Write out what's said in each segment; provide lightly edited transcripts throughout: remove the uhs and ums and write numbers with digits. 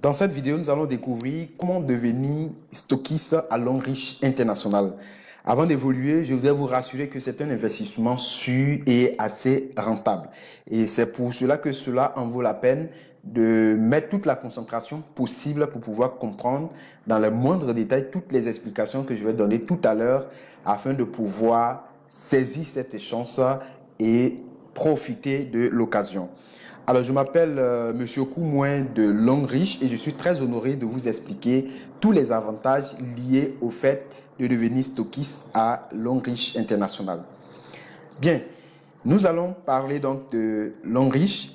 Dans cette vidéo, nous allons découvrir comment devenir stockiste à Longreach International. Avant d'évoluer, je voudrais vous rassurer que c'est un investissement sûr et assez rentable. Et c'est pour cela que cela en vaut la peine de mettre toute la concentration possible pour pouvoir comprendre dans les moindres détails toutes les explications que je vais donner tout à l'heure afin de pouvoir saisir cette chance et profiter de l'occasion. Alors, je m'appelle Monsieur Koumouin de Longreach et je suis très honoré de vous expliquer tous les avantages liés au fait de devenir stockiste à Longreach International. Bien, nous allons parler donc de Longreach.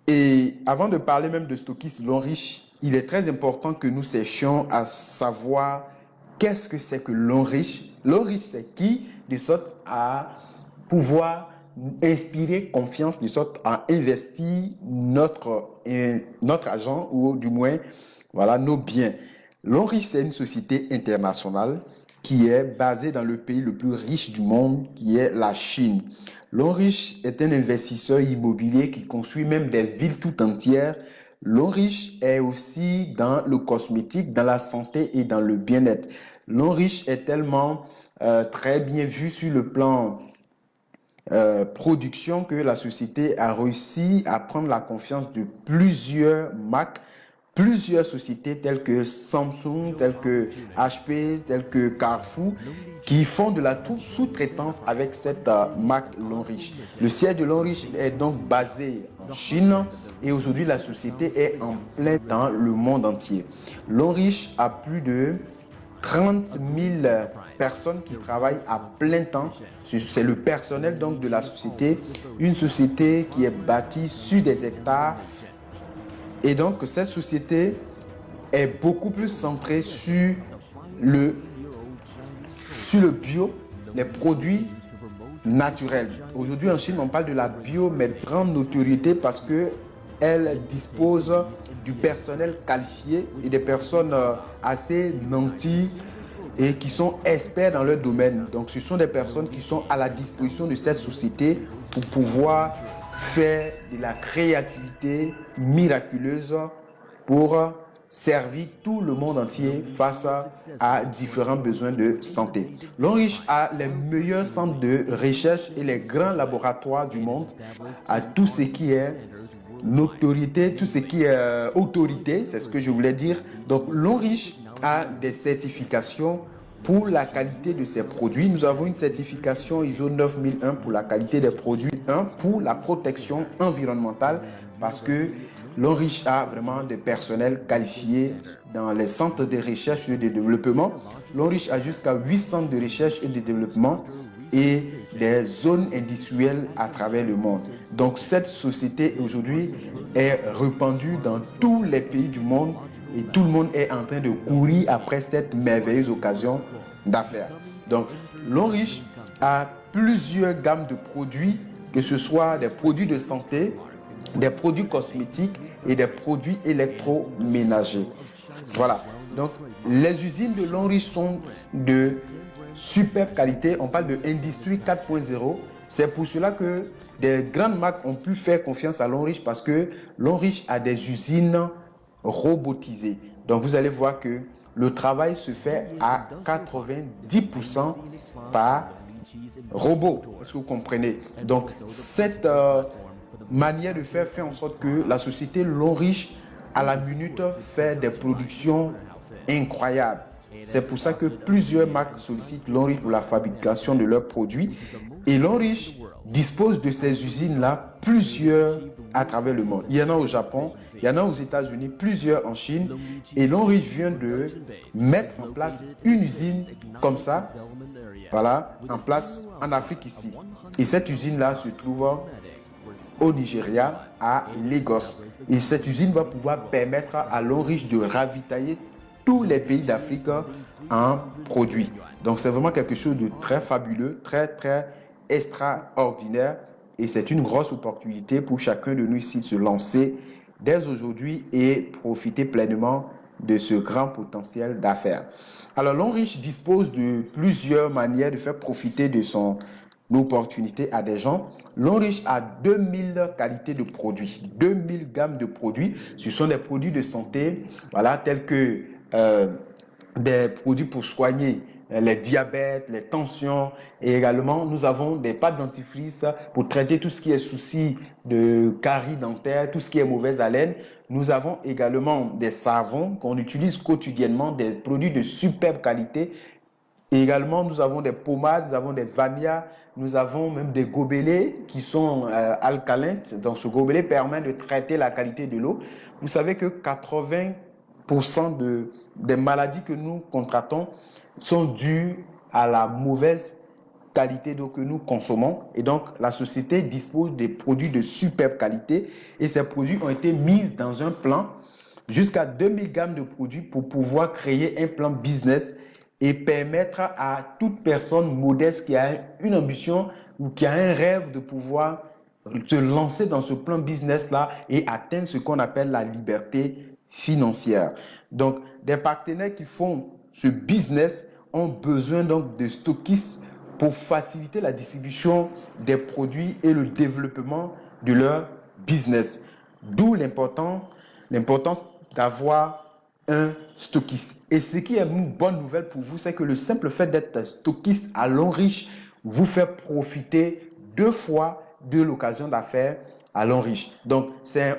Et avant de parler même de stockiste Longreach, il est très important que nous sachions à savoir qu'est-ce que c'est que Longreach. Longreach, c'est qui, de sorte à pouvoir inspirer confiance, de sorte à investir notre argent ou du moins voilà, nos biens. Longreach, c'est une société internationale qui est basée dans le pays le plus riche du monde, qui est la Chine. Longreach est un investisseur immobilier qui construit même des villes tout entières. Longreach est aussi dans le cosmétique, dans la santé et dans le bien-être. Longreach est tellement très bien vu sur le plan production que la société a réussi à prendre la confiance de plusieurs marques, plusieurs sociétés telles que Samsung, telles que HP, telles que Carrefour, qui font de la sous-traitance avec cette marque Longreach. Le siège de Longreach est donc basé en Chine et aujourd'hui la société est en plein dans le monde entier. Longreach a plus de 30 000 personnes qui travaillent à plein temps. C'est le personnel donc de la société. Une société qui est bâtie sur des hectares. Et donc cette société est beaucoup plus centrée sur le bio, les produits naturels. Aujourd'hui en Chine, on parle de la bio, mais de grande notoriété parce qu'elle dispose du personnel qualifié et des personnes assez nanties et qui sont experts dans leur domaine. Donc ce sont des personnes qui sont à la disposition de cette société pour pouvoir faire de la créativité miraculeuse pour servir tout le monde entier face à différents besoins de santé. Longreach a les meilleurs centres de recherche et les grands laboratoires du monde à tout ce qui est notoriété, tout ce qui est autorité, c'est ce que je voulais dire. Donc Longreach a des certifications pour la qualité de ses produits. Nous avons une certification ISO 9001 pour la qualité des produits, pour la protection environnementale, parce que Longreach a vraiment des personnels qualifiés dans les centres de recherche et de développement. Longreach a jusqu'à 8 centres de recherche et de développement et des zones industrielles à travers le monde. Donc cette société aujourd'hui est répandue dans tous les pays du monde et tout le monde est en train de courir après cette merveilleuse occasion d'affaires. Donc Longreach a plusieurs gammes de produits, que ce soit des produits de santé, des produits cosmétiques et des produits électroménagers. Voilà. Donc les usines de Longreach sont de superbe qualité. On parle de industrie 4.0. C'est pour cela que des grandes marques ont pu faire confiance à Longreach parce que Longreach a des usines robotisées. Donc vous allez voir que le travail se fait à 90% par robot. Est-ce que vous comprenez? Donc cette manière de faire fait en sorte que la société Longreach à la minute fait des productions incroyables. C'est pour ça que plusieurs marques sollicitent Longreach pour la fabrication de leurs produits. Et Longreach dispose de ces usines-là, plusieurs à travers le monde. Il y en a au Japon, il y en a aux États-Unis, plusieurs en Chine. Et Longreach vient de mettre en place une usine comme ça, voilà, en place en Afrique ici. Et cette usine-là se trouve au Nigeria, à Lagos. Et cette usine va pouvoir permettre à Longreach de ravitailler tous les pays d'Afrique en produits. Donc c'est vraiment quelque chose de très fabuleux, très extraordinaire et c'est une grosse opportunité pour chacun de nous ici de se lancer dès aujourd'hui et profiter pleinement de ce grand potentiel d'affaires. Alors Longreach dispose de plusieurs manières de faire profiter de son l'opportunité à des gens. L'Enriche a 2000 qualités de produits, 2000 gammes de produits. Ce sont des produits de santé, voilà, tels que des produits pour soigner les diabètes, les tensions, et également nous avons des pâtes dentifrice pour traiter tout ce qui est souci de caries dentaires, tout ce qui est mauvaise haleine. Nous avons également des savons qu'on utilise quotidiennement, des produits de superbe qualité. Et également, nous avons des pommades, nous avons des vanillas, nous avons même des gobelets qui sont alcalins. Donc, ce gobelet permet de traiter la qualité de l'eau. Vous savez que 80% des maladies que nous contractons sont dues à la mauvaise qualité d'eau que nous consommons. Et donc, la société dispose des produits de superbe qualité et ces produits ont été mis dans un plan jusqu'à 2000 gammes de produits pour pouvoir créer un plan business et permettre à toute personne modeste qui a une ambition ou qui a un rêve de pouvoir se lancer dans ce plan business-là et atteindre ce qu'on appelle la liberté financière. Donc, des partenaires qui font ce business ont besoin donc de stockistes pour faciliter la distribution des produits et le développement de leur business. D'où l'importance d'avoir un stockiste. Et ce qui est une bonne nouvelle pour vous, c'est que le simple fait d'être stockiste à L'Enriche vous fait profiter 2 fois de l'occasion d'affaires à L'Enriche. Donc,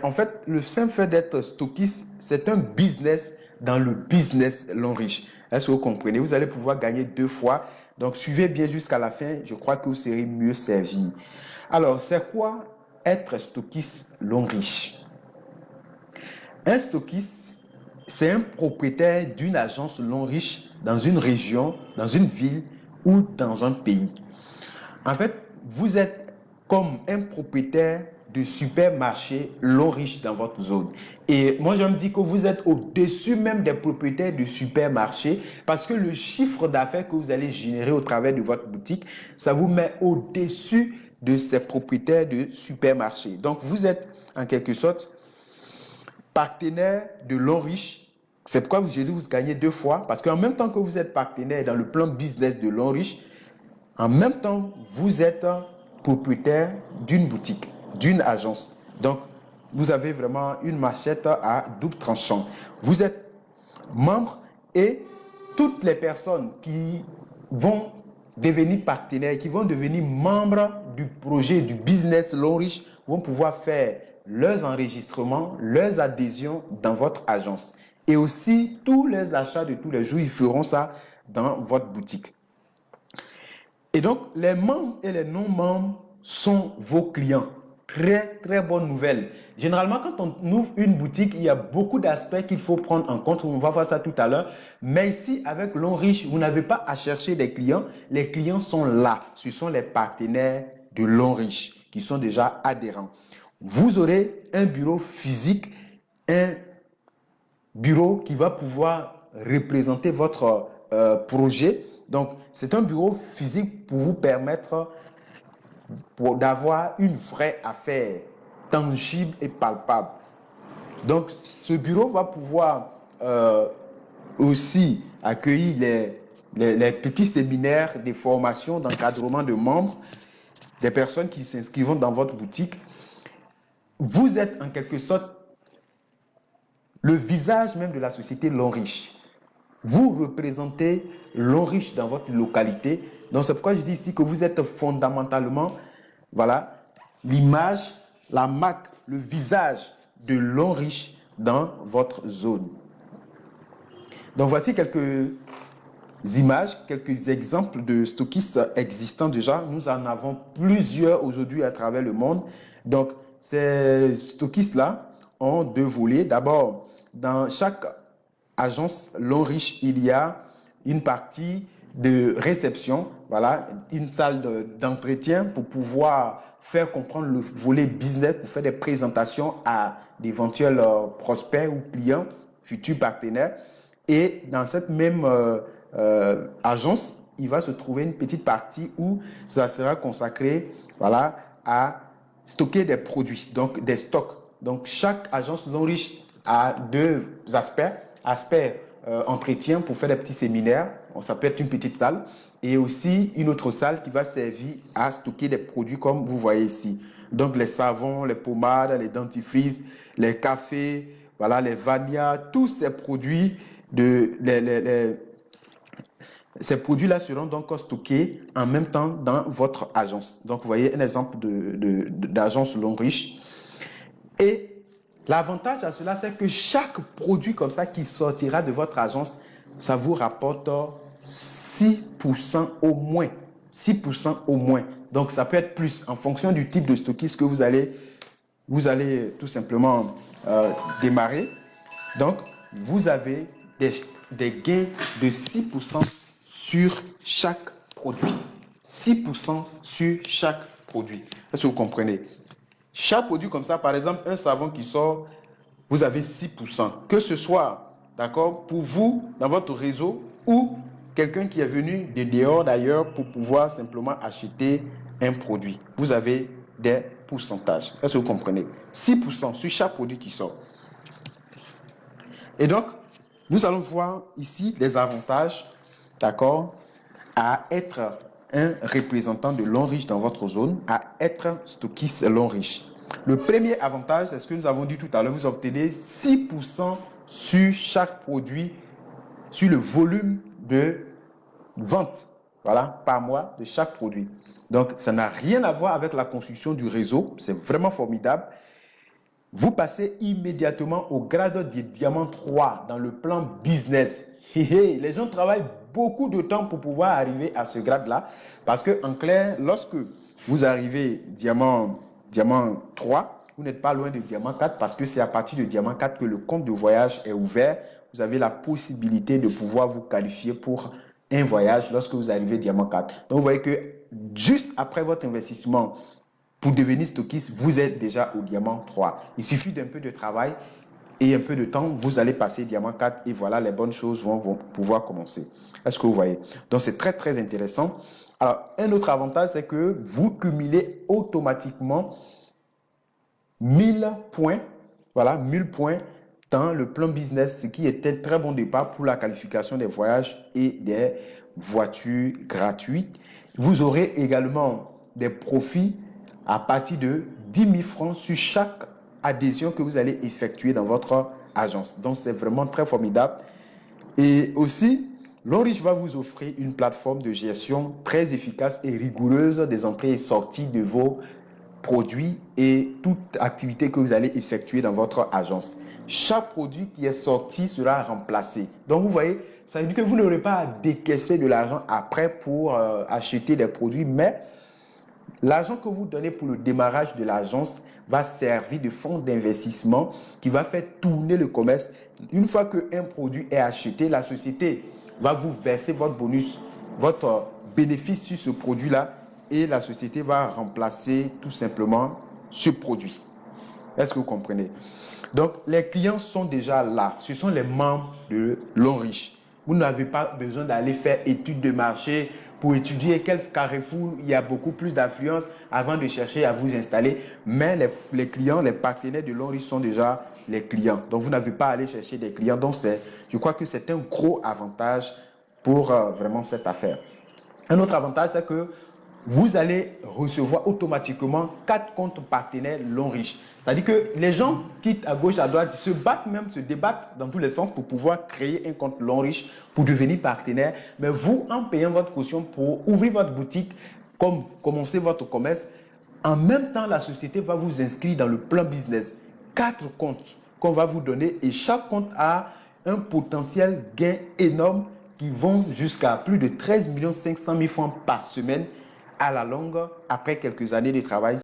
en fait, le simple fait d'être stockiste, c'est un business dans le business L'Enriche. Est-ce que vous comprenez? Vous allez pouvoir gagner 2 fois. Donc, suivez bien jusqu'à la fin. Je crois que vous serez mieux servi. Alors, c'est quoi être stockiste L'Enriche? Un stockiste, c'est un propriétaire d'une agence L'Enriche dans une région, dans une ville ou dans un pays. En fait, vous êtes comme un propriétaire de supermarché L'Enriche dans votre zone. Et moi, je me dis que vous êtes au-dessus même des propriétaires de supermarché parce que le chiffre d'affaires que vous allez générer au travers de votre boutique, ça vous met au-dessus de ces propriétaires de supermarché. Donc, vous êtes en quelque sorte partenaire de L'Enriche. C'est pourquoi j'ai dit que vous gagnez 2 fois parce qu'en même temps que vous êtes partenaire dans le plan business de L'Enriche, en même temps, vous êtes propriétaire d'une boutique, d'une agence. Donc, vous avez vraiment une machette à double tranchant. Vous êtes membre et toutes les personnes qui vont devenir partenaires, qui vont devenir membres du projet, du business L'Enriche, vont pouvoir faire leurs enregistrements, leurs adhésions dans votre agence. Et aussi, tous les achats de tous les jours, ils feront ça dans votre boutique. Et donc, les membres et les non-membres sont vos clients. Très, très bonne nouvelle. Généralement, quand on ouvre une boutique, il y a beaucoup d'aspects qu'il faut prendre en compte. On va voir ça tout à l'heure. Mais ici, avec L'Enriche, vous n'avez pas à chercher des clients. Les clients sont là. Ce sont les partenaires de L'Enriche qui sont déjà adhérents. Vous aurez un bureau physique, un bureau qui va pouvoir représenter votre projet. Donc, c'est un bureau physique pour vous permettre d'avoir une vraie affaire tangible et palpable. Donc, ce bureau va pouvoir aussi accueillir les petits séminaires, des formations d'encadrement de membres, des personnes qui s'inscrivent dans votre boutique. Vous êtes en quelque sorte le visage même de la société L'Enriche. Vous représentez L'Enriche dans votre localité. Donc, c'est pourquoi je dis ici que vous êtes fondamentalement, voilà, l'image, la marque, le visage de L'Enriche dans votre zone. Donc, voici quelques images, quelques exemples de stockistes existants déjà. Nous en avons plusieurs aujourd'hui à travers le monde. Donc, ces stockistes-là ont 2 volets. D'abord, dans chaque agence L'Enriche, il y a une partie de réception, voilà, une salle d'entretien pour pouvoir faire comprendre le volet business, pour faire des présentations à d'éventuels prospects ou clients, futurs partenaires. Et dans cette même agence, il va se trouver une petite partie où ça sera consacré, voilà, à stocker des produits, donc des stocks. Donc chaque agence L'Enriche a 2 aspects. Aspect entretien pour faire des petits séminaires, ça peut être une petite salle. et aussi une autre salle qui va servir à stocker des produits comme vous voyez ici. Donc les savons, les pommades, les dentifrices, les cafés, voilà, les vanillas, tous ces produits ces produits-là seront donc stockés en même temps dans votre agence. Donc, vous voyez un exemple d'agence Longriche. Et l'avantage à cela, c'est que chaque produit comme ça qui sortira de votre agence, ça vous rapporte 6% au moins. 6% au moins. Donc, ça peut être plus en fonction du type de stockiste que vous allez tout simplement démarrer. Donc, vous avez des gains de 6% sur chaque produit. 6% sur chaque produit. Est-ce que vous comprenez? Chaque produit comme ça, par exemple, un savon qui sort, vous avez 6%. Que ce soit, d'accord, pour vous, dans votre réseau, ou quelqu'un qui est venu de dehors d'ailleurs pour pouvoir simplement acheter un produit. Vous avez des pourcentages. Est-ce que vous comprenez? 6% sur chaque produit qui sort. Et donc, nous allons voir ici les avantages, d'accord, à être un représentant de Longriche dans votre zone, à être stockiste Longriche. Le premier avantage, c'est ce que nous avons dit tout à l'heure, vous obtenez 6% sur chaque produit, sur le volume de vente, voilà, par mois de chaque produit. Donc, ça n'a rien à voir avec la construction du réseau, c'est vraiment formidable. Vous passez immédiatement au grade de diamant 3 dans le plan business. Les gens travaillent beaucoup de temps pour pouvoir arriver à ce grade-là. Parce que, en clair, lorsque vous arrivez diamant 3, vous n'êtes pas loin de diamant 4 parce que c'est à partir de diamant 4 que le compte de voyage est ouvert. Vous avez la possibilité de pouvoir vous qualifier pour un voyage lorsque vous arrivez diamant 4. Donc, vous voyez que juste après votre investissement, pour devenir stockiste, vous êtes déjà au diamant 3. Il suffit d'un peu de travail et un peu de temps, vous allez passer diamant 4 et voilà, les bonnes choses vont pouvoir commencer. Est-ce que vous voyez? Donc, c'est très, très intéressant. Alors, un autre avantage, c'est que vous cumulez automatiquement 1000 points, voilà, 1000 points dans le plan business, ce qui est un très bon départ pour la qualification des voyages et des voitures gratuites. Vous aurez également des profits à partir de 10 000 francs sur chaque adhésion que vous allez effectuer dans votre agence. Donc, c'est vraiment très formidable. Et aussi, Longriche va vous offrir une plateforme de gestion très efficace et rigoureuse des entrées et sorties de vos produits et toute activité que vous allez effectuer dans votre agence. Chaque produit qui est sorti sera remplacé. Donc, vous voyez, ça veut dire que vous n'aurez pas à décaisser de l'argent après pour acheter des produits, mais l'argent que vous donnez pour le démarrage de l'agence va servir de fonds d'investissement qui va faire tourner le commerce. Une fois qu'un produit est acheté, la société va vous verser votre bonus, votre bénéfice sur ce produit-là et la société va remplacer tout simplement ce produit. Est-ce que vous comprenez? Donc, les clients sont déjà là. Ce sont les membres de Longriche. Vous n'avez pas besoin d'aller faire études de marché pour étudier quel carrefour il y a beaucoup plus d'affluence avant de chercher à vous installer. Mais les clients, les partenaires de Longriche sont déjà les clients. Donc, vous n'avez pas à aller chercher des clients. Donc, je crois que c'est un gros avantage pour vraiment cette affaire. Un autre avantage, c'est que vous allez recevoir automatiquement 4 comptes partenaires Longriche. C'est-à-dire que les gens quittent à gauche, à droite, se débattent dans tous les sens pour pouvoir créer un compte Longriche pour devenir partenaire. Mais vous, en payant votre caution pour ouvrir votre boutique, commencer votre commerce, en même temps, la société va vous inscrire dans le plan business. 4 comptes qu'on va vous donner et chaque compte a un potentiel gain énorme qui vont jusqu'à plus de 13 500 000 francs par semaine à la longue après quelques années de travail.